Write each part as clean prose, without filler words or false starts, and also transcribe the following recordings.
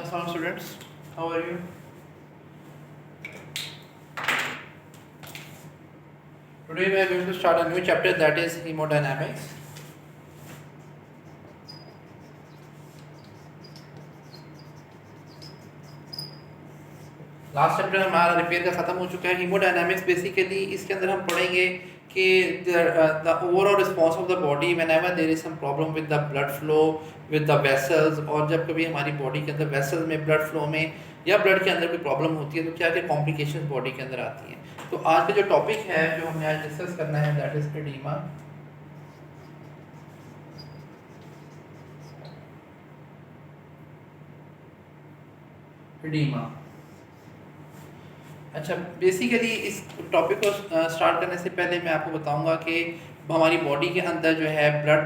Assalamu students, how are you? Today we are going to start a new chapter, that is hemodynamics. Last chapter हमारा repair का ख़त्म हो चुका है. Haemodynamics basically इसके अंदर हम पढ़ेंगे कि the overall response of the body whenever there is some problem with the blood flow with the vessels, और जब कभी हमारी बॉडी के अंदर वेसल्स में ब्लड फ्लो में या ब्लड के अंदर कोई प्रॉब्लम होती है तो क्या क्या कॉम्प्लिकेशंस बॉडी के अंदर आती हैं. तो आज का जो टॉपिक है जो हमें आज डिस्कस करना है दैट इज एडीमा. एडीमा. अच्छा, बेसिकली इस टॉपिक को स्टार्ट करने से पहले मैं आपको बताऊंगा कि हमारी बॉडी के अंदर जो है ब्लड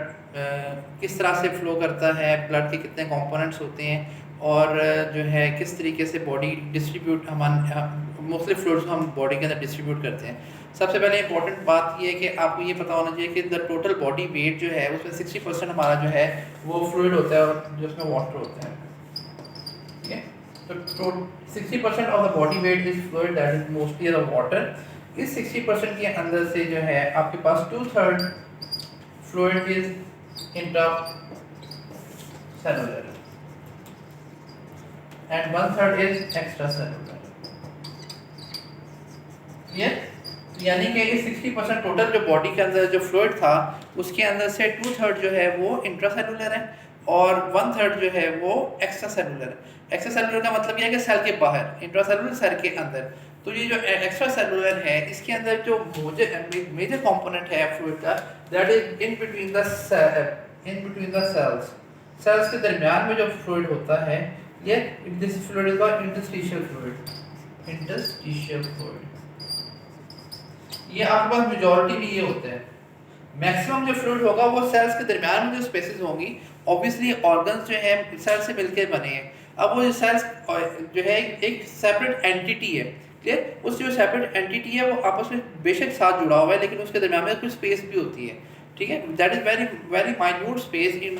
किस तरह से फ्लो करता है, ब्लड के कितने कंपोनेंट्स होते हैं और जो है किस तरीके से बॉडी डिस्ट्रीब्यूट मुख्तलिफ फ्लूइड्स को हम बॉडी के अंदर डिस्ट्रीब्यूट करते हैं. सबसे पहले इंपॉर्टेंट बात ये है कि आपको ये पता होना चाहिए कि द टोटल बॉडी वेट जो है उसमें 60% हमारा जो है वो फ्लूइड होता है और जो उसमें वाटर होता है. ठीक है, तो 60% of the body weight is fluid, that is mostly the water. इस 60% के अंदर से जो है आपके पास 2/3 fluid is intracellular and 1/3 is extracellular. Clear? यानी कि इस 60% टोटल जो बॉडी के अंदर जो फ्लूइड था उसके अंदर से 2/3 जो है वो इंट्रासेलुलर है और 1/3 जो है वो एक्स्ट्रासेलुलर है. एक्स्ट्रासेलुलर का मतलब ये है कि सेल के बाहर, इंट्रासेलुलर सेल के अंदर. तो ये जो एक्स्ट्रासेलुलर है इसके अंदर जो मेजर कंपोनेंट है फ्लूइड का that is in between the cells. Cells के दरमियान में जो फ्लूइड होता है ये this fluid is called interstitial fluid. Interstitial fluid ये आपके पास मेजॉरिटी भी ये होता है. मैक्सिमम जो फ्लूइड होगा वो सेल्स के दरमियान में जो स्पेसेस होंगी, ऑब्वियसली ऑर्गन्स जो है सेल से मिलकर बने हैं. अब वो सेल्स जो है एक सेपरेट एंटिटी है. क्लियर? उस जो सेपरेट एंटिटी है वो आपस में बेशक साथ जुड़ा हुआ है लेकिन उसके दरमियान में कुछ स्पेस भी होती है. ठीक है, that is very very minute space, in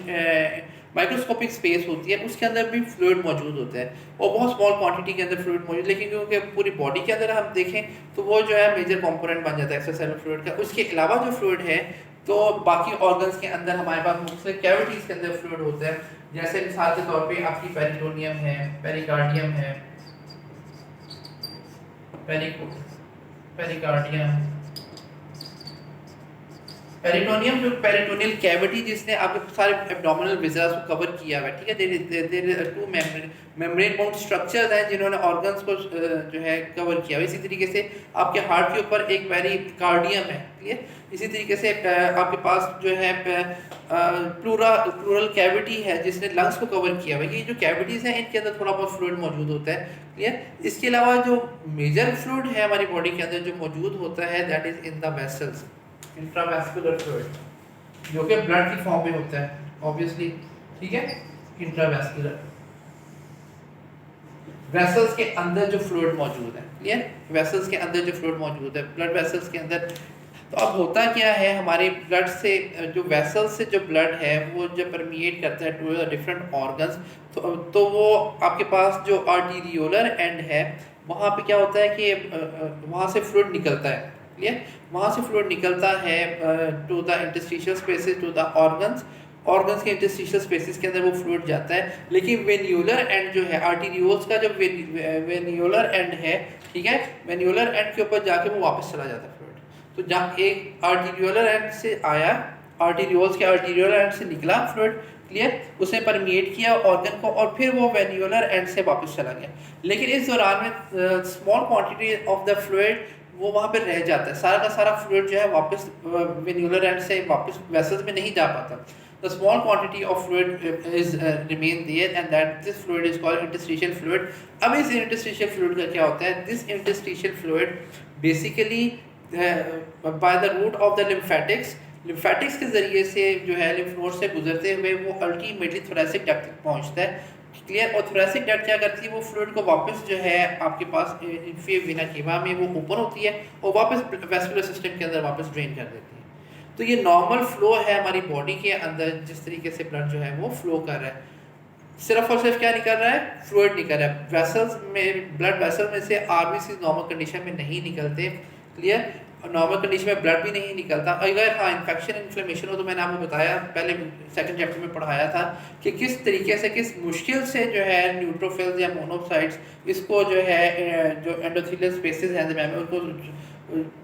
microscopic space होती है. उसके अंदर भी फ्लूइड मौजूद होता है और बहुत स्मॉल क्वांटिटी के अंदर फ्लूइड मौजूद, लेकिन क्योंकि पूरी बॉडी के अंदर हम देखें तो वो जो है मेजर कंपोनेंट बन जाता है एक्स्ट्रासेलुलर फ्लूइड का. उसके अलावा जो फ्लूइड है तो बाकी ऑर्गन्स के अंदर हमारे पास मुख्तलिफ कैविटीज़ के अंदर फ्लूइड होते हैं. जैसे मिसाल के तौर पे आपकी पेरिटोनियम है, पेरिकार्डियम है, पेरिकार्डियम, पेरिटोनियम जो पेरिटोनियल कैविटी जिसने आपके सारे एब्डोमिनल विजर्स को कवर किया हुआ है. ठीक है, there two membrane bound structures हैं जिन्होंने ऑर्गन्स को जो है कवर किया हुआ. इसी तरीके से आपके हार्ट के ऊपर एक पेरिकार्डियम है. ठीक है, इसी तरीके से आपके पास जो है प्लूरल कैविटी है जिसने लंग्स को कवर किया हुआ है. ये जो कैविटीज़ हैं इनके अंदर थोड़ा बहुत फ्लूइड मौजूद होता है. क्लियर? इसके अलावा जो मेजर फ्लूइड है हमारी बॉडी के अंदर जो मौजूद होता है that is in the vessels, intravascular fluid जो कि ब्लड की फॉर्म में होता है ऑब्वियसली. ठीक है, इंट्रावेस्कुलर वेसल्स के अंदर जो फ्लूइड मौजूद है. क्लियर? वेसल्स के अंदर जो फ्लूइड मौजूद है ब्लड वेसल्स के अंदर. तो अब होता क्या है हमारे ब्लड से जो वेसल्स से जो ब्लड है वो जब परमिएट करता है टू द डिफरेंट ऑर्गन्स तो वो आपके पास जो आर्टीरियोलर एंड है वहाँ पे क्या होता है कि वहाँ से फ्लूइड निकलता है. क्लियर? वहाँ से फ्लूइड निकलता है to the interstitial spaces to the organs के इंटरस्टिशियल स्पेसेस के अंदर वो फ्लूइड जाता है. लेकिन वेन्यूलर एंड जो है आर्टीरियोल्स का जो वेन्यूलर एंड है, ठीक है, वेन्यूलर एंड के ऊपर जाके वो वापस चला जाता है फ्लूइड. तो जहाँ एक आर्टीरियोलर एंड से आया, आर्टीरियोल्स के आर्टीरियोलर एंड से निकला फ्लूइड. क्लियर? उसने परमिएट किया ऑर्गन को और फिर वो वेन्यूलर एंड से वापस चला गया. लेकिन इस दौरान में small quantity of the fluid वो वहाँ पे रह जाता है. सारा का सारा फ्लूइड जो है वापस वेन्यूलर एंड से वापस वेसल्स में नहीं जा पाता. The small quantity of fluid is remain there and that this fluid is called interstitial fluid. अब इस interstitial fluid का क्या होता है? This interstitial fluid basically by the route of the lymphatics के ज़रिए से जो है lymph node से गुजरते हुए वो ultimately thoracic duct तक पहुँचता है. क्लियर? और thoracic duct क्या करती है? वो फ्लूइड को वापस जो है आपके पास इंफीरियर वेना केवा में वो ओपन होती है और वापस वेस्कुलर सिस्टम के अंदर वापस ड्रेन कर देती है. तो ये नॉर्मल फ्लो है हमारी बॉडी के अंदर जिस तरीके से ब्लड जो है वो फ्लो कर रहा है. सिर्फ और सिर्फ क्या निकल रहा है, फ्लूइड निकल रहा है। वेसल्स में, ब्लड वेसल में से आरबीसी नॉर्मल कंडीशन में नहीं निकलते, क्लियर। नॉर्मल कंडीशन में ब्लड भी नहीं निकलता। अगर हाँ इन्फेक्शन इन्फ्लेमेशन हो तो मैंने आपको बताया, पहले सेकंड चैप्टर में पढ़ाया था कि किस तरीके से, किस मुश्किल से जो है न्यूट्रोफिल्स या मोनोसाइट्स इसको जो है जो एंडोथेलियल स्पेसेस हैं में उनको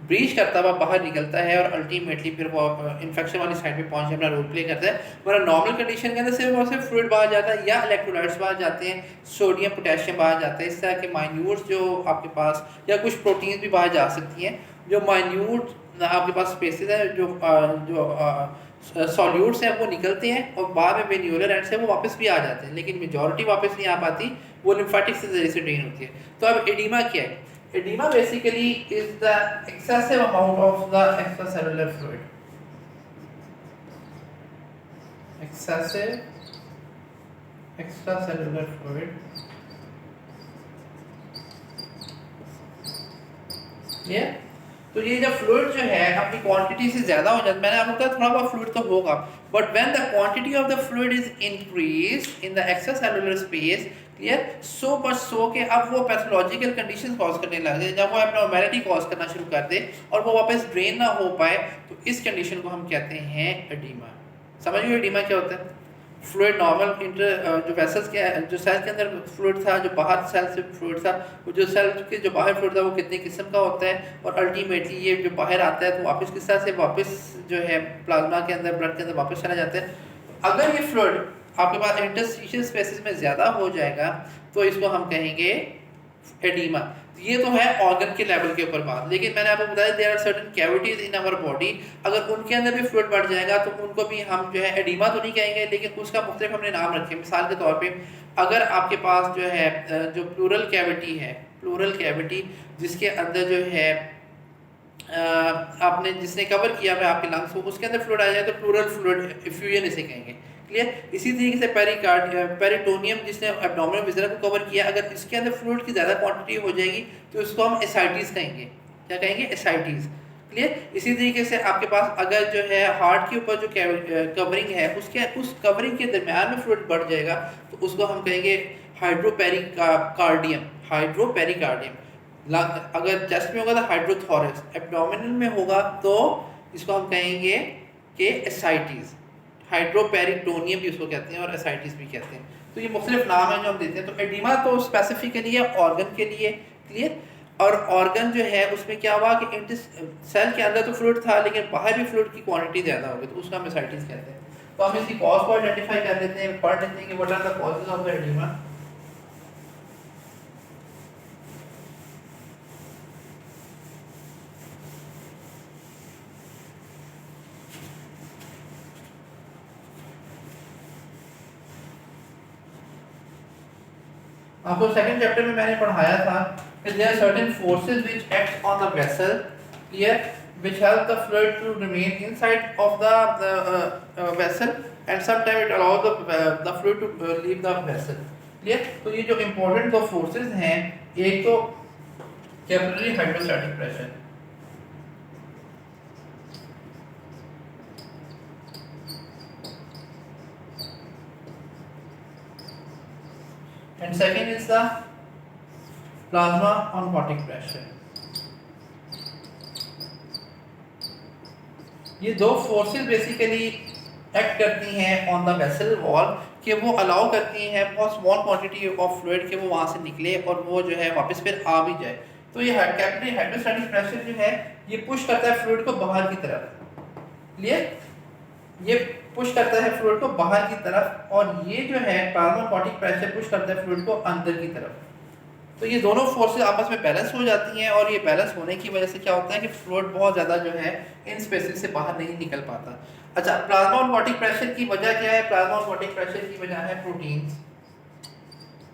ब्रीच करता हुआ बाहर निकलता है और अल्टीमेटली फिर वो इन्फेक्शन वाली साइड पे पहुंच के अपना रोल प्ले करता है। वरना नॉर्मल कंडीशन के अंदर सिर्फ और सिर्फ फ्लूइड बाहर जाता है या इलेक्ट्रोलाइट्स बाहर जाते हैं, सोडियम पोटेशियम बाहर जाता है। इस तरह के माइन्यूट्स जो आपके पास, या कुछ प्रोटीन्स भी बाहर जा सकती हैं, जो माइन्यूट आपके पास स्पेसेस है, जो सॉल्यूट्स हैं वो निकलते हैं और बाद में वेन्यूलर एंड से वो वापस भी आ जाते हैं, लेकिन मेजॉरिटी वापस नहीं आ पाती, वो लिम्फेटिक से जरिए से ड्रेन होती है। तो अब एडिमा क्या है? Edema basically is the excessive amount of the extracellular fluid. Excessive extracellular fluid. ये तो ये जब फ्लूइड जो है अपनी क्वांटिटी से ज़्यादा हो जाता है, मैंने आपको बताया थोड़ा बहुत फ्लूइड तो होगा, but when the quantity of the fluid is increased in the extracellular space, clear, so much so कि अब वो पैथोलॉजिकल कंडीशंस कॉज करने लग जाए, जब वो एब्नॉर्मैलिटी कॉज करना शुरू कर दे और वो वापस ड्रेन ना हो पाए, तो इस कंडीशन को हम कहते हैं एडीमा। समझ गए एडीमा क्या होता है? फ्लूइड नॉर्मल जो वेसल्स के, जो सेल के अंदर फ्लूइड था, जो बाहर सेल से फ्लूइड था, वो जो सेल के जो बाहर फ्लूइड था वो कितने किस्म का होता है, और अल्टीमेटली ये जो बाहर आता है तो वापस किस तरह से वापस जो है प्लाज्मा के अंदर, ब्लड के अंदर वापस चला जाता है। अगर ये फ्लूइड आपके पास इंटरस्टिशियल स्पेसेस में ज़्यादा हो जाएगा तो इसको हम कहेंगे एडीमा। ये तो है ऑर्गन के लेवल के ऊपर बात, लेकिन मैंने आपको बताया there are certain cavities in our body, अगर उनके अंदर भी फ्लूइड बढ़ जाएगा तो उनको भी हम जो है एडीमा तो नहीं कहेंगे, लेकिन उसका मुख्तलिफ हमने नाम रखे। मिसाल के तौर पे अगर आपके पास जो है जो प्लूरल कैविटी है, प्लूरल कैविटी जिसके अंदर जो है आपने जिसने कवर किया हुआ आपके लंग्स को, उसके अंदर फ्लूइड आ जाए तो प्लूरल फ्लूइड इफ्यूजन इसे कहेंगे, क्लियर। इसी तरीके से पेरिटोनियम जिसने एब्डोमिनल विजरा को कवर किया, अगर इसके अंदर फ्लूइड की ज़्यादा क्वांटिटी हो जाएगी तो इसको हम एसाइटिस कहेंगे। क्या कहेंगे? Ascites, clear. इसी तरीके से आपके पास अगर जो है हार्ट के ऊपर जो कवरिंग है, उस कवरिंग के दरमियान में फ्लूइड बढ़ जाएगा तो उसको हम कहेंगे हाइड्रोपेरिकार्डियम, हाइड्रोपेरिकार्डियम। अगर चेस्ट में होगा तो हाइड्रोथोरक्स, एब्डोमिनल में होगा तो इसको हम कहेंगे कि एसाइटिस। हाइड्रोपेरिटोनियम भी उसको कहते हैं और एसाइटिस भी कहते हैं। तो ये मुख्तलिफ नाम है जो हम देते हैं। तो एडिमा तो स्पेसिफिकली है ऑर्गन के लिए, क्लियर। और ऑर्गन जो है उसमें क्या हुआ कि सेल के अंदर तो फ्लूइड था लेकिन बाहर भी फ्लूइड की क्वांटिटी ज़्यादा हो गई, तो उसका हम एसाइटिस कहते हैं। तो हम इसकी कॉज को आइडेंटिफाई कर लेते हैं, पढ़ लेते हैं कि what are the causes of the edema. आपको सेकंड चैप्टर में मैंने पढ़ाया था कि there are certain forces which act on the vessel, clear, which help the fluid to remain inside of the vessel and sometimes it allows the fluid to leave the vessel, clear। तो ये जो important दो forces हैं, एक तो capillary hydrostatic pressure, and second is the plasma oncotic pressure। ये दो forces basically act करती हैं ऑन द वेसल वॉल कि वो अलाउ करती हैं बहुत स्मॉल क्वांटिटी ऑफ फ्लूइड के वो वहाँ से निकले और वो जो है वापस फिर आ भी जाए। तो ये कैपिलरी हाइड्रोस्टैटिक प्रेशर जो है ये पुश करता है फ्लूइड को बाहर की तरफ, क्लियर। ये पुश करता है फ्लूइड को बाहर की तरफ और ये जो है प्लाज्मा ऑनकोटिक प्रेशर पुश करता है फ्लूइड को अंदर की तरफ। तो ये दोनों फोर्सेस आपस में बैलेंस हो जाती हैं और ये बैलेंस होने की वजह से क्या होता है कि फ्लूइड बहुत ज़्यादा जो है इन स्पेसेस से बाहर नहीं निकल पाता। अच्छा, प्लाज्मा ऑनकोटिक प्रेशर की वजह क्या है? प्लाज्मा ऑनकोटिक प्रेशर की वजह है प्रोटीन्स,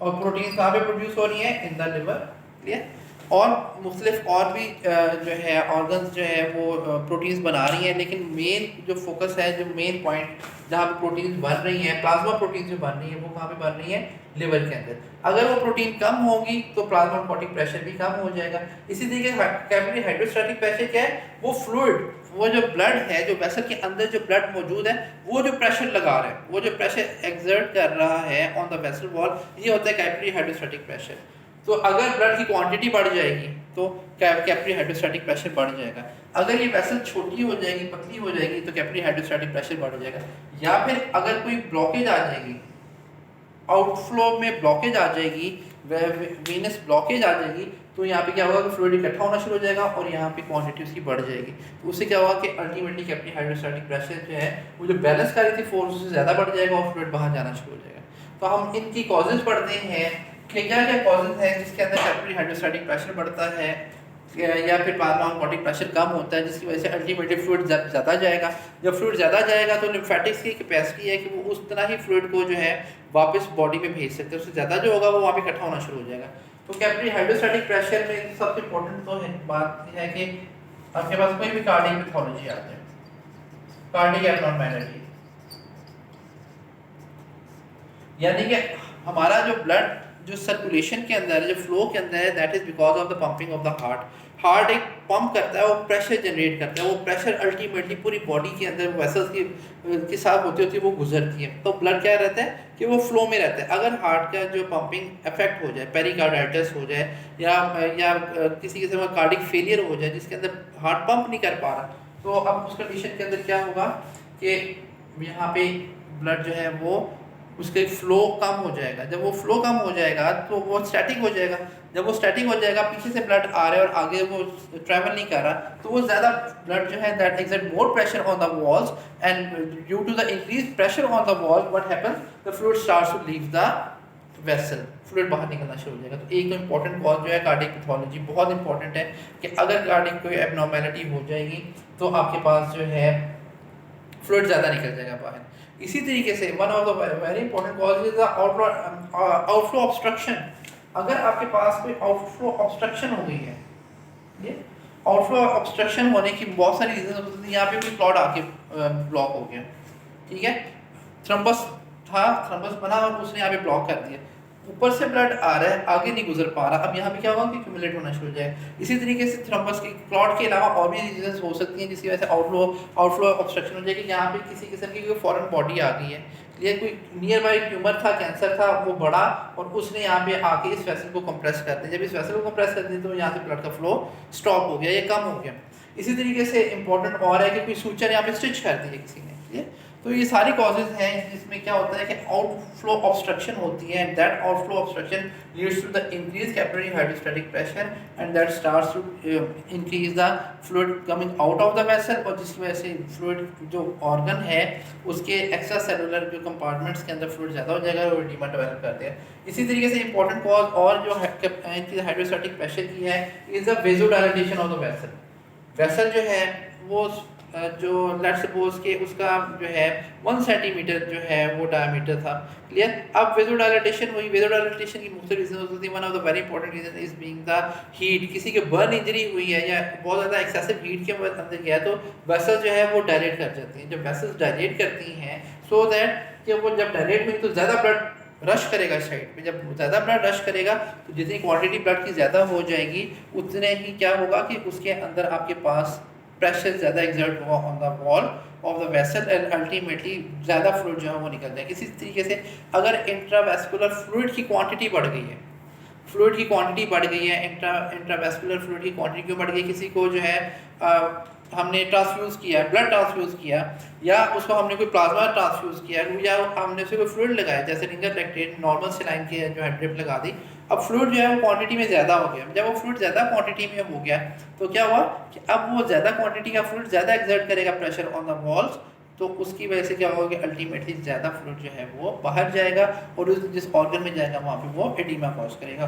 और प्रोटीन्स कहाँ पे प्रोड्यूस हो रही हैं? In the liver, clear. और मुख्तलिफ और भी जो है ऑर्गन्स जो है वो प्रोटीन्स बना रही हैं, लेकिन मेन जो फोकस है, जो मेन पॉइंट जहाँ पे प्रोटीन्स बन रही हैं, प्लाज्मा प्रोटीन्स जो बन रही हैं, वो कहाँ पे बन रही हैं? लिवर के अंदर। अगर वो प्रोटीन कम होगी तो प्लाज्मा ऑनकोटिक प्रेशर भी कम हो जाएगा। इसी तरीके कैपिलरी हाइड्रोस्टैटिक प्रेशर क्या है? वो फ्लूइड, वो जो ब्लड है, जो वेसल के अंदर जो ब्लड मौजूद है, वो जो प्रेशर लगा रहा है, वो जो प्रेशर एक्सर्ट कर रहा है ऑन द वेसल वॉल, ये होता है कैपिलरी हाइड्रोस्टैटिक प्रेशर। तो अगर ब्लड की क्वांटिटी बढ़ जाएगी तो कैपिलरी हाइड्रोस्टैटिक प्रेशर बढ़ जाएगा। अगर ये वेसल छोटी हो जाएगी, पतली हो जाएगी, तो कैपिलरी हाइड्रोस्टैटिक प्रेशर बढ़ जाएगा। या फिर अगर कोई ब्लॉकेज आ जाएगी, आउटफ्लो में ब्लॉकेज आ जाएगी, वेनस ब्लॉकेज आ जाएगी, तो यहाँ पे क्या होगा कि फ्लूइड इकट्ठा होना शुरू हो जाएगा और यहाँ पे क्वांटिटी उसकी बढ़ जाएगी। तो उससे क्या होगा कि अल्टीमेटली कैपिलरी हाइड्रोस्टैटिक प्रेशर जो है वो जो बैलेंस कर रही थी फोर्स, उससे ज़्यादा बढ़ जाएगा और फ्लूइड बाहर जाना शुरू हो जाएगा। तो हम इनकी कॉजेज पढ़ते हैं कि क्या क्या कॉजेज हैं जिसके अंदर कैपिलरी हाइड्रोस्टैटिक प्रेशर बढ़ता है या फिर प्लाज्मा ऑनकोटिक प्रेशर कम होता है, जिसकी वजह से अल्टीमेटली फ्लूइड ज़्यादा जाएगा। जब फ्लूइड ज़्यादा जाएगा तो लिम्फेटिक्स की कैपेसिटी है कि वो उस तरह ही फ्लूइड को जो है वापस बॉडी में भेज सकते हैं, उससे ज़्यादा जो होगा वो वहाँ पे इकट्ठा होना शुरू हो जाएगा। तो कैपिलरी हाइड्रोस्टैटिक प्रेशर में सबसे इम्पोर्टेंट तो है बात है कि आपके पास कोई भी कार्डियक पैथोलॉजी आ जाए, कार्डियक एब्नॉर्मैलिटी, यानी कि हमारा जो ब्लड जो सर्कुलेशन के अंदर है, जो फ्लो के अंदर है, that is because of the pumping of the heart. Heart एक पंप करता है, वो प्रेशर जनरेट करता है, वो प्रेशर अल्टीमेटली पूरी बॉडी के अंदर वेसल्स के साथ होती है, वो गुजरती है। तो ब्लड क्या रहता है कि वो फ्लो में रहता है। अगर हार्ट का जो पंपिंग इफेक्ट हो जाए, पेरिकार्डाइटिस हो जाए या किसी किस्म का कार्डिक फेलियर हो जाए जिसके अंदर हार्ट पंप नहीं कर पा रहा, तो अब उस कंडीशन के अंदर क्या होगा कि यहाँ पे ब्लड जो है वो उसके फ्लो कम हो जाएगा। जब वो फ्लो कम हो जाएगा तो वो स्टैटिक हो जाएगा। जब वो स्टैटिक हो जाएगा, पीछे से ब्लड आ रहा है और आगे वो ट्रैवल नहीं कर रहा, तो वो ज़्यादा ब्लड जो है that exert more pressure on the walls and due to the increase pressure on the walls what happens, the fluid starts to leave the vessel, fluid बाहर निकलना शुरू हो जाएगा। तो एक तो इंपॉर्टेंट कॉज जो है कार्डियक पैथोलॉजी, बहुत इंपॉर्टेंट है कि अगर कार्डियक कोई एबनॉर्मेलिटी हो जाएगी तो आपके पास जो है फ्लूइड ज़्यादा निकल जाएगा बाहर। इसी तरीके से one of the very important cause is the outflow obstruction. अगर आपके पास कोई आउटफ्लो ऑब्स्ट्रक्शन हो गई है, ये आउटफ्लो ऑब्स्ट्रक्शन होने की बहुत सारी रीजन हो सकती है। यहाँ पे कोई क्लॉट आके ब्लॉक हो गया, ठीक है, थ्रम्बस था, थ्रम्बस बना और उसने यहाँ पे ब्लॉक कर दिया, ऊपर से ब्लड आ रहा है, आगे नहीं गुजर पा रहा, अब यहाँ पे क्या होगा कि एक्यूमुलेट होना शुरू हो जाएगा। इसी तरीके से थ्रम्बस की क्लॉट के अलावा और भी रीजंस हो सकती हैं जिसकी वजह से आउटफ्लो ऑब्स्ट्रक्शन हो जाएगी। यहाँ पे किसी किस्म की कोई फॉरेन बॉडी आ गई है, क्लियर, कोई नियर बाई ट्यूमर था, कैंसर था, वो बढ़ा और उसने यहाँ पे आके इस वेसल को कंप्रेस कर दिया। जब इस वेसल को कंप्रेस कर दिया तो यहाँ से ब्लड का फ्लो स्टॉप हो गया या कम हो गया। इसी तरीके से इंपॉर्टेंट और है कि कोई सूचर यहाँ पे स्टिच कर दी है किसी ने, क्लियर। तो ये सारी कॉजेज हैं जिसमें क्या होता है कि आउटफ्लो ऑब्स्ट्रक्शन होती है, and that outflow obstruction leads to the increase capillary hydrostatic pressure and that starts to increase the fluid coming out of the vessel, और जिसकी वजह से फ्लूइड जो ऑर्गन है उसके एक्स्ट्रा सेलुलर जो कंपार्टमेंट्स के अंदर फ्लूइड ज़्यादा हो जाएगा और एडिमा डेवलप कर देगा। इसी तरीके से इंपॉर्टेंट कॉज और जो हाइड्रोस्टैटिक प्रेशर की है is the vasodilatation of the vessel. Vessel जो है वो जो लेट्स सपोज के उसका जो है 1 सेंटीमीटर जो है वो डायमीटर था, क्लियर। अब वेसोडायलेटेशन हुई, वेसोडायलेटेशन की मुख्तलिफ रीजन हो सकती है। One of the very important reason is being the heat. किसी के बर्न इंजरी हुई है या बहुत ज़्यादा एक्सेसिव हीट के अंदर गया तो वेसल जो है वो डायलेट कर जाती हैं। जब वेसल्स डायलेट करती हैं सो दैट कि वो जब डायलेट हुई तो ज़्यादा ब्लड रश करेगा साइड में। जब ज़्यादा ब्लड रश करेगा तो जितनी क्वांटिटी ब्लड की ज़्यादा हो जाएगी उतने ही क्या होगा कि उसके अंदर आपके पास प्रेशर ज़्यादा एक्सर्ट हुआ on the wall of the vessel and ultimately ज़्यादा फ्लूइड जो है वो निकल जाएगा। इसी तरीके से अगर इंट्रावेस्कुलर फ्लूइड की क्वांटिटी बढ़ गई है, फ्लूइड की क्वांटिटी बढ़ गई है, इंट्रावेस्कुलर फ्लूइड की क्वांटिटी क्यों बढ़ गई, किसी को जो है हमने ट्रांसफ्यूज़ किया, ब्लड ट्रांसफ्यूज़ किया, या उसको हमने कोई प्लाज्मा ट्रांसफ्यूज़ किया, या हमने उसे कोई फ्लूइड लगाया जैसे रिंगर लैक्टेट नॉर्मल सेलाइन की जो है ड्रिप लगा दी, अब फ्लूइड जो है वो क्वांटिटी में ज़्यादा हो गया। जब वो फ्लूइड ज़्यादा क्वांटिटी में हो गया तो क्या हुआ कि अब वो ज़्यादा क्वांटिटी का फ्लूइड ज़्यादा एक्सर्ट करेगा प्रेशर ऑन द वॉल्स, तो उसकी वजह से क्या होगा कि अल्टीमेटली ज़्यादा फ्लूइड जो है वो बाहर जाएगा और उस जिस ऑर्गन में जाएगा वहाँ पे वो एडिमा कॉज करेगा,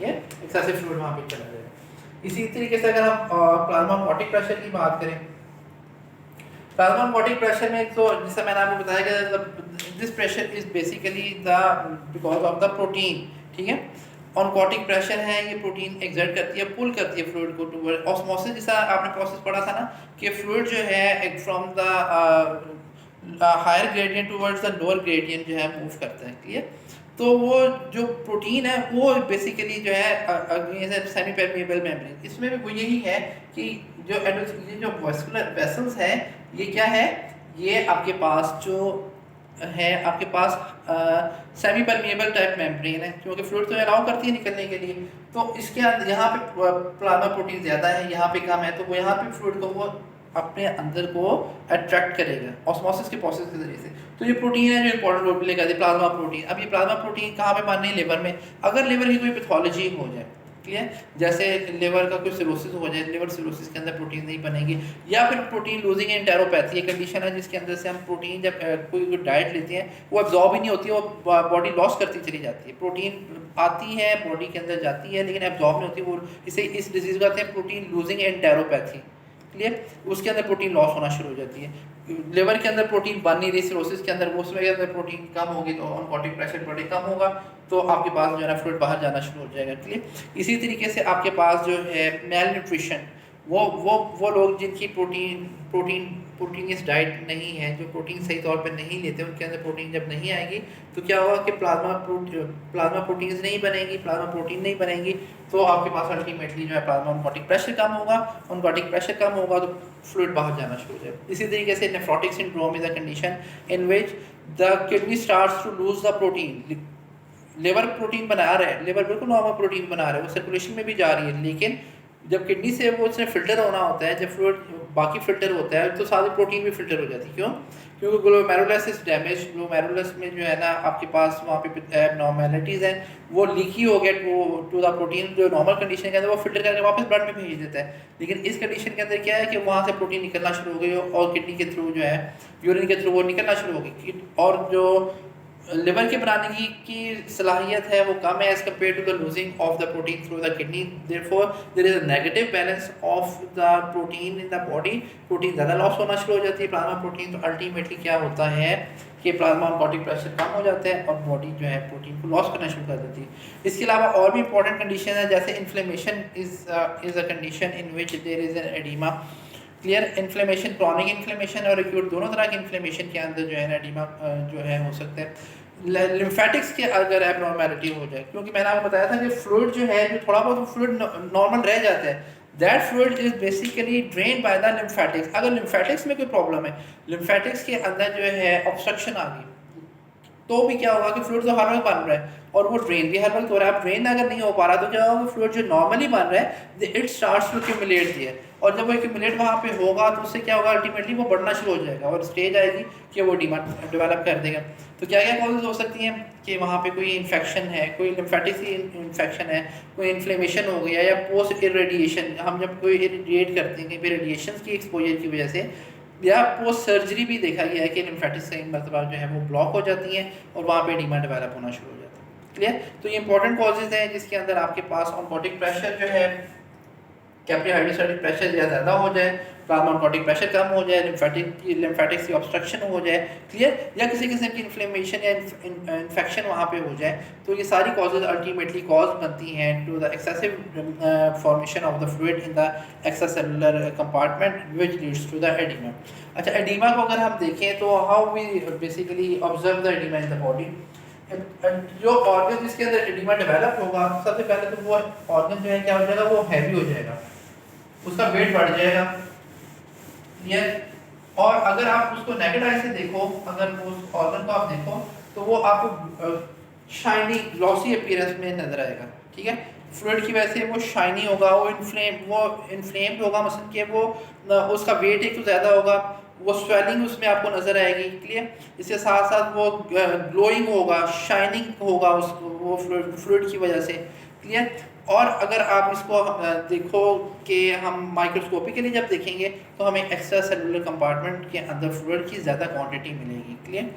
ये एक्सेसिव फ्लूइड वहाँ पे चला जाएगा। इसी तरीके से अगर हम प्लाज्मा ऑनकोटिक प्रेशर की बात करें, प्लाज्मा ऑनकोटिक प्रेशर में तो जैसा मैंने आपको बताया कि this pressure is basically the because of the protein, ठीक है। ऑनकोटिक प्रेशर है, ये प्रोटीन एक्सर्ट करती है, पुल करती है फ्लूइड को टूवर्ड ऑस्मोसिस, जैसा आपने प्रोसेस पढ़ा था ना कि फ्लूइड जो है from the higher gradient towards the lower gradient जो है मूव करता है, क्लियर। तो वो जो प्रोटीन है वो बेसिकली जो है सेमी परमेबल मेम्ब्रेन, इसमें भी वो यही है कि ये जो वैस्कुलर वेसल्स है ये क्या है, ये आपके पास जो है आपके पास सेमी परमेबल टाइप मेम्ब्रेन है, क्योंकि फ्लूइड तो अलाउ करती है निकलने के लिए। तो इसके अंदर यहाँ पे प्लाज्मा प्रोटीन ज़्यादा है, यहाँ पे कम है, तो वो यहाँ पे फ्लूइड को वो अपने अंदर को अट्रैक्ट करेगा ऑस्मोसिस के प्रोसेस के जरिए से। तो ये प्रोटीन है जो इंपॉर्टेंट रोल प्ले करती है, प्लाज्मा प्रोटीन। अब ये प्लाज्मा प्रोटीन कहाँ पे बननी है, लिवर में। अगर लिवर की कोई पैथोलॉजी हो जाए, क्लियर, जैसे लिवर का कोई सिरोसिस हो जाए, लिवर सिरोसिस के अंदर प्रोटीन नहीं बनेगी, या फिर प्रोटीन लूजिंग एंटेरोपैथी, एक कंडीशन है जिसके अंदर से हम प्रोटीन जब कोई डाइट लेते हैं वो एब्जॉर्ब ही नहीं होती, वो बॉडी लॉस करती चली जाती है। प्रोटीन आती है बॉडी के अंदर जाती है लेकिन एब्जॉर्ब नहीं होती, वो इसे इस डिजीज़ को कहते हैं प्रोटीन लूजिंग एंटेरोपैथी, क्लियर। उसके अंदर प्रोटीन लॉस होना शुरू हो जाती है। लिवर के अंदर प्रोटीन बन नहीं रही सिरोसिस के अंदर, उसमें के अंदर प्रोटीन कम होगी तो ऑनकोटिक प्रेशर बड़े कम होगा, तो आपके पास जो है ना फ्लूइड बाहर जाना शुरू हो जाएगा, क्लियर। इसी तरीके से आपके पास जो है मेल न्यूट्रिशन, वो लोग जिनकी प्रोटीनियस डाइट नहीं है, जो प्रोटीन सही तौर पे नहीं लेते, उनके अंदर प्रोटीन जब नहीं आएगी तो क्या होगा कि प्लाज्मा प्रोटीन्स नहीं बनेंगी, प्लाज्मा प्रोटीन नहीं बनेंगी, तो आपके पास अल्टीमेटली जो है प्लाज्मा ऑनकोटिक प्रेशर कम होगा, ऑनकोटिक प्रेशर कम होगा तो फ्लूइड बाहर जाना शुरू हो जाएगा। इसी तरीके से nephrotic syndrome is a condition in which the kidney starts to lose the protein. Liver protein बना रहा है, लिवर बिल्कुल नॉर्मल प्रोटीन बना रहा है, वो सर्कुलेशन में भी जा रही है, लेकिन जब किडनी से वो उसने फिल्टर होना होता है, जब फ्लूइड बाकी फिल्टर होता है तो सारी प्रोटीन भी फिल्टर हो जाती है। क्यों? क्योंकि ग्लोमेरुलस इज डैमेज, ग्लोमेरुलस में जो है ना आपके पास वहाँ पे एबनॉर्मेलिटीज़ हैं, वो लीकी हो गया टू द प्रोटीन, जो नॉर्मल कंडीशन के अंदर वो फिल्टर करके वापस ब्लड में भेज देता है। लेकिन इस कंडीशन के अंदर क्या है कि वहाँ से प्रोटीन निकलना शुरू हो गई और किडनी के थ्रू जो है यूरिन के थ्रू वो निकलना शुरू हो गई, और जो लिवर के बनाने की सलाहियत है वो कम है as compare to the losing of the protein through the kidney. Therefore there is a negative balance of the protein in the body, protein ज़्यादा लॉस होना शुरू हो जाती है प्लाज्मा प्रोटीन, तो अल्टीमेटली क्या होता है कि प्लाज्मा ऑनकोटिक प्रेशर कम हो जाता है और बॉडी जो है प्रोटीन को लॉस करना शुरू कर देती है। इसके अलावा और भी इंपॉर्टेंट कंडीशन है, जैसे inflammation is a condition in which there is an oedema, clear. Inflammation, chronic inflammation और एक्यूट दोनों तरह के इन्फ्लेमेशन के अंदर जो है ना एडिमा जो है हो सकता है। लिम्फेटिक्स के अगर एबनॉर्मेलिटी हो जाए, क्योंकि मैंने आपको बताया था कि फ्लूइड जो है जो थोड़ा बहुत फ्लूइड नॉर्मल रह जाता है, that fluid is basically drain by the lymphatics. अगर लिम्फेटिक्स में कोई प्रॉब्लम है, लिम्फेटिक्स के अंदर जो है ऑब्स्ट्रक्शन आ गई, तो भी क्या होगा कि फ्लूइड तो हर वक्त बन रहा है और वो ड्रेन भी हर वक्त हो रहा है। अब ड्रेन अगर नहीं हो पा रहा तो क्या होगा, फ्लूइड जो नॉर्मली बन रहा है इट स्टार्ट्स टू एक्यूमुलेट दिया, और जब वो एक्यूमुलेट वहाँ पे होगा तो उससे क्या होगा, अल्टीमेटली वो बढ़ना शुरू हो जाएगा और स्टेज आएगी कि वो डेवलप कर देगा। तो क्या क्या कॉजेज हो सकती हैं कि वहाँ पे कोई इन्फेक्शन है, कोई लिम्फेटिक इन्फेक्शन है, कोई इन्फ्लेमेशन हो गया, या पोस्ट इरेडिएशन, हम जब कोई इरिडिएट करते हैं कहीं पे रेडिएशन की एक्सपोजर की वजह से, या पोस्ट सर्जरी भी देखा गया है कि लिम्फेटिक्स कई मरतबा जो है वो ब्लॉक हो जाती हैं और वहाँ पे एडिमा डेवलप होना शुरू हो जाता है, क्लियर। तो ये इंपॉर्टेंट कॉजेज हैं जिसके अंदर आपके पास ऑनकोटिक प्रेशर जो है, कैपिलरी हाइड्रोस्टैटिक प्रेशर या ज़्यादा हो जाए, प्लाज्मा ऑनकोटिक प्रेशर कम हो जाए, लिम्फेटिक्स की ऑब्स्ट्रक्शन हो जाए, क्लियर, या किसी किस्म की इन्फ्लेमेशन या इन्फेक्शन वहाँ पे हो जाए, तो ये सारी कॉजेज अल्टीमेटली कॉज बनती हैं to the excessive formation of the fluid in the extracellular compartment which leads to the oedema. अच्छा, एडिमा को अगर हम देखें तो how we basically observe the oedema in the body. जो ऑर्गन जिसके अंदर एडिमा डेवलप होगा, सबसे पहले तो वो ऑर्गन जो है क्या हो जाएगा, वो हैवी हो जाएगा, उसका वेट बढ़ जाएगा, क्लियर। और अगर आप उसको नेकेड आई से देखो, अगर उस ऑर्गन को आप देखो तो वो आपको शाइनी ग्लॉसी अपीयरेंस में नजर आएगा, ठीक है। फ्लूइड की वजह से वो शाइनी होगा, वो इन्फ्लेम्ड होगा, मसलन कि वो उसका वेट एक तो ज़्यादा होगा, वो स्वेलिंग उसमें आपको नज़र आएगी, क्लियर। इसके साथ साथ वो ग्लोइंग होगा, शाइनिंग होगा वो फ्लूइड की वजह से, क्लियर। और अगर आप इसको देखो कि हम माइक्रोस्कोपिकली जब देखेंगे तो हमें एक्स्ट्रा सेलुलर कंपार्टमेंट के अंदर फ्लूइड की ज़्यादा क्वांटिटी मिलेगी, क्लियर।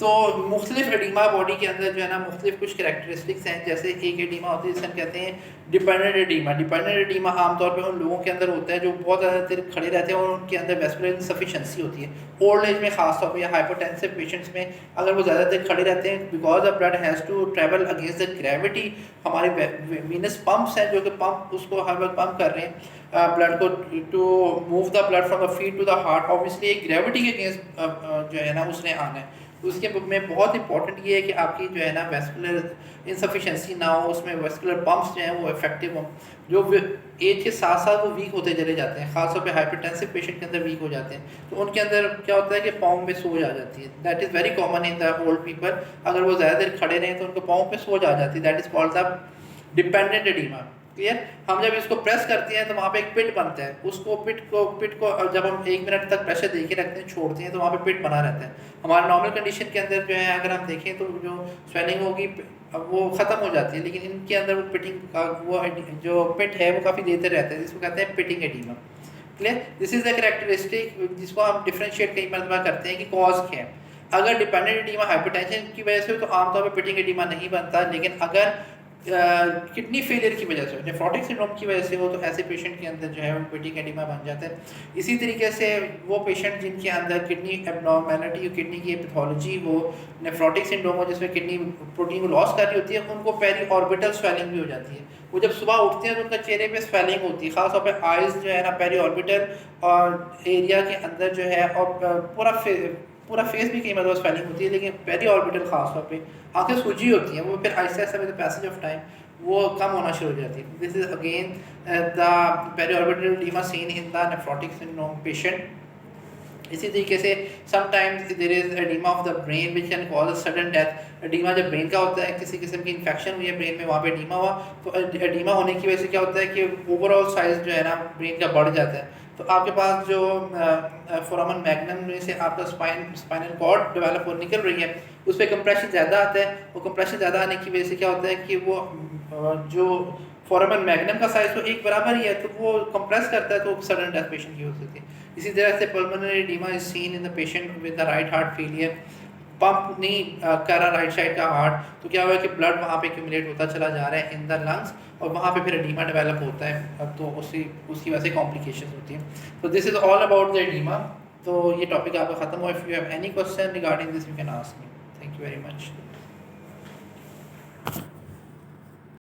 तो मुख्तलिफ एडीमा बॉडी के अंदर जो है ना मुख्तलिफ कुछ करैक्टरिस्टिक्स हैं। जैसे एक एडीमा होती है जिसे हम कहते हैं डिपेंडेंट एडीमा। डिपेंडेंट एडीमा आमतौर पे उन लोगों के अंदर होता है जो बहुत ज़्यादा देर खड़े रहते हैं और उनके अंदर वेस्कुलर इनसफिशिएंसी होती है। ओल्ड एज में खास तौर पर या हाइपरटेंसिव पेशेंट्स में अगर वो ज़्यादा देर खड़े रहते हैं because the blood has to travel against the gravity. हमारे वीनस पंप्स हैं जो कि पंप उसको हर वक्त पंप कर रहे हैं ब्लड को to move the blood from the feet to the heart. Obviously एक ग्रेविटी के अगेंस्ट जो है ना उसने आना है। तो उसके में बहुत इंपॉर्टेंट ये है कि आपकी जो है ना वेस्कुलर इनसफिशिएंसी ना हो, उसमें वेस्कुलर पंप्स जो हैं वो इफेक्टिव हों। जो एज के साथ साथ वो वीक होते चले जाते हैं, खासतौर पे हाइपरटेंसिव पेशेंट के अंदर वीक हो जाते हैं। तो उनके अंदर क्या होता है कि पाँव में सोज आ जाती है। That is very common in the old people. अगर वो ज़्यादा देर खड़े रहें तो उनको पाँव पे सोज आ जाती है। That is called the dependent oedema. Clear. हम जब इसको प्रेस करते हैं तो वहाँ पे एक पिट बनता है। उसको पिट को जब हम 1 मिनट तक प्रेशर दे के रखते हैं, छोड़ते हैं, तो वहाँ पे पिट बना रहता है। हमारे नॉर्मल कंडीशन के अंदर जो है अगर हम देखें तो जो स्वेलिंग होगी वो ख़त्म हो जाती है, लेकिन इनके अंदर वो पिटिंग का वो जो पिट है वो काफ़ी देर तक रहता है, जिसको कहते हैं pitting oedema. Clear. This is the characteristic जिसको हम डिफ्रेंशिएट कई मरतबा करते हैं कि कॉज क्या है। अगर डिपेंडेंट एडीमा हाइपरटेंशन की वजह से हो तो आमतौर पर पिटिंग एडीमा नहीं बनता, लेकिन अगर किडनी फेलियर की वजह से, नेफ्रोटिक सिंड्रोम की वजह से हो तो ऐसे पेशेंट के अंदर जो है वो पिटिंग एडीमा बन जाता है। इसी तरीके से वो पेशेंट जिनके अंदर किडनी एबनॉर्मेलिटी, किडनी की पैथोलॉजी हो, नेफ्रोटिक सिंड्रोम हो जिसमें किडनी प्रोटीन को लॉस कर रही होती है, उनको पेरी ऑर्बिटल स्वेलिंग भी हो जाती है। वो जब सुबह उठते हैं तो उनका चेहरे पे स्वेलिंग होती है, खासतौर पे आइज़ जो है ना पेरी ऑर्बिटल और एरिया के अंदर जो है, और पूरा फेस भी कई मतलब स्वेलिंग होती है, लेकिन पेरी ऑर्बिटल खास तौर पे आंखें सूजी होती हैं। वो फिर आहिस्ता आहिस्ता with the passage of time वो कम होना शुरू हो जाती है। This is again the periorbital oedema seen in the nephrotic syndrome patient. इसी तरीके से sometimes there is oedema of the brain which can cause a sudden death. Oedema जब ब्रेन का होता है, किसी किस्म की इन्फेक्शन हुई है ब्रेन में, वहाँ पे एडीमा हुआ, तो एडीमा होने की वजह से क्या होता है कि ओवरऑल साइज जो है ना ब्रेन का बढ़ जाता है। तो आपके पास जो फोरामन मैग्नम में से आपका स्पाइनल कॉर्ड डेवलप हो निकल रही है, उस पर कंप्रेशन ज़्यादा आता है। वो कंप्रेशन ज़्यादा आने की वजह से क्या होता है कि वो जो फोरामन मैग्नम का साइज तो एक बराबर ही है, तो वो कंप्रेस करता है, तो सडन डेथ पेशेंट की हो सकती है। इसी तरह से pulmonary oedema is seen in the patient with the right heart failure. Pump नहीं कर रहा राइट साइड का हार्ट, तो क्या हुआ कि ब्लड वहाँ पे एक्यूमुलेट होता चला जा रहा है इन द लंग्स, और वहाँ पे फिर एडीमा डेवलप होता है। तो उसकी वजह से कॉम्प्लिकेशंस होती हैं। तो this is all about the oedema. तो ये टॉपिक आपका ख़त्म हुआ। If you have any question regarding this you can ask me. Thank you very much.